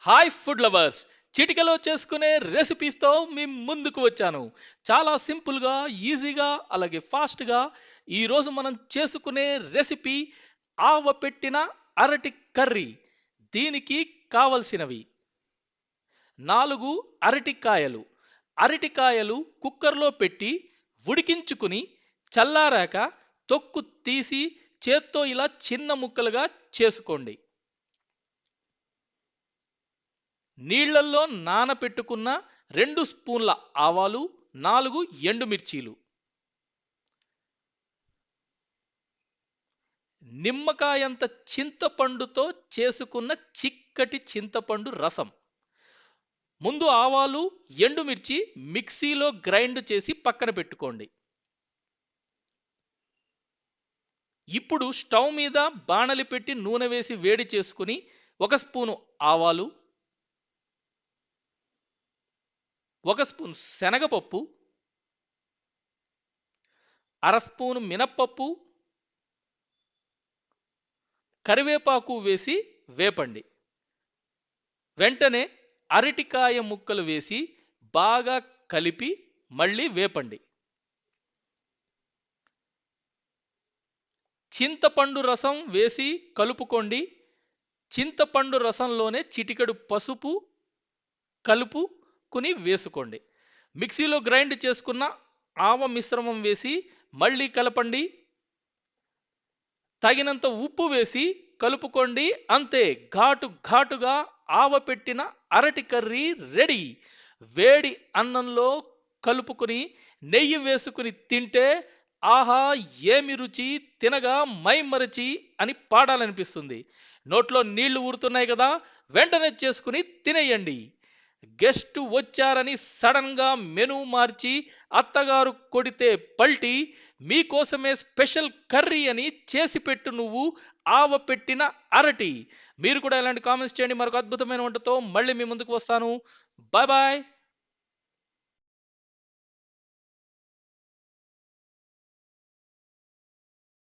Hi food lovers, చిటికలో చేసుకునే రెసిపీస్తో మీ ముందుకు వచ్చాను. చాలా సింపుల్గా, ఈజీగా, అలాగే ఫాస్ట్గా ఈరోజు మనం చేసుకునే రెసిపీ ఆవపెట్టిన అరటి కర్రీ. దీనికి కావలసినవి 4 అరటికాయలు. అరటికాయలు కుక్కర్లో పెట్టి ఉడికించుకుని చల్లారాక తొక్కు తీసి చేత్తో ఇలా చిన్న ముక్కలుగా చేసుకోండి. నీళ్లల్లో నానపెట్టుకున్న 2 స్పూన్ల ఆవాలు, 4 ఎండుమిర్చీలు, నిమ్మకాయంత చింతపండుతో చేసుకున్న చిక్కటి చింతపండు రసం. ముందు ఆవాలు, ఎండుమిర్చి మిక్సీలో గ్రైండ్ చేసి పక్కన పెట్టుకోండి. ఇప్పుడు స్టవ్ మీద బాణలి పెట్టి నూనె వేసి వేడి చేసుకుని 1 స్పూను ఆవాలు, 1 స్పూన్ శనగపప్పు, అర స్పూను మినప్పప్పు, కరివేపాకు వేసి వేపండి. వెంటనే అరటికాయ ముక్కలు వేసి బాగా కలిపి మళ్ళీ వేపండి. చింతపండు రసం వేసి కలుపుకోండి. చింతపండు రసంలోనే చిటికెడు పసుపు కలుపుకుని వేసుకోండి. మిక్సీలో గ్రైండ్ చేసుకున్న ఆవ మిశ్రమం వేసి మళ్ళీ కలపండి. తగినంత ఉప్పు వేసి కలుపుకోండి. అంతే, ఘాటుగా ఆవపెట్టిన అరటి కర్రీ రెడీ. వేడి అన్నంలో కలుపుకుని నెయ్యి వేసుకుని తింటే ఆహా ఏమి రుచి, తినగా మైమరచి అని పాడాలనిపిస్తుంది. నోట్లో నీళ్లు ఊరుతున్నాయి కదా, వెంటనే చేసుకుని తినేయండి. గెస్ట్ వచ్చారని సడన్ గా మెనూ మార్చి అత్తగారు కొడితే పల్టీ, మీకోసమే స్పెషల్ కర్రీ అని చేసి పెట్టు నువ్వు ఆవ పెట్టిన అరటి. మీరు కూడా ఇలాంటి కామెంట్స్ చేయండి. మరొక అద్భుతమైన వంటతో మళ్ళీ మీ ముందుకు వస్తాను. Bye bye.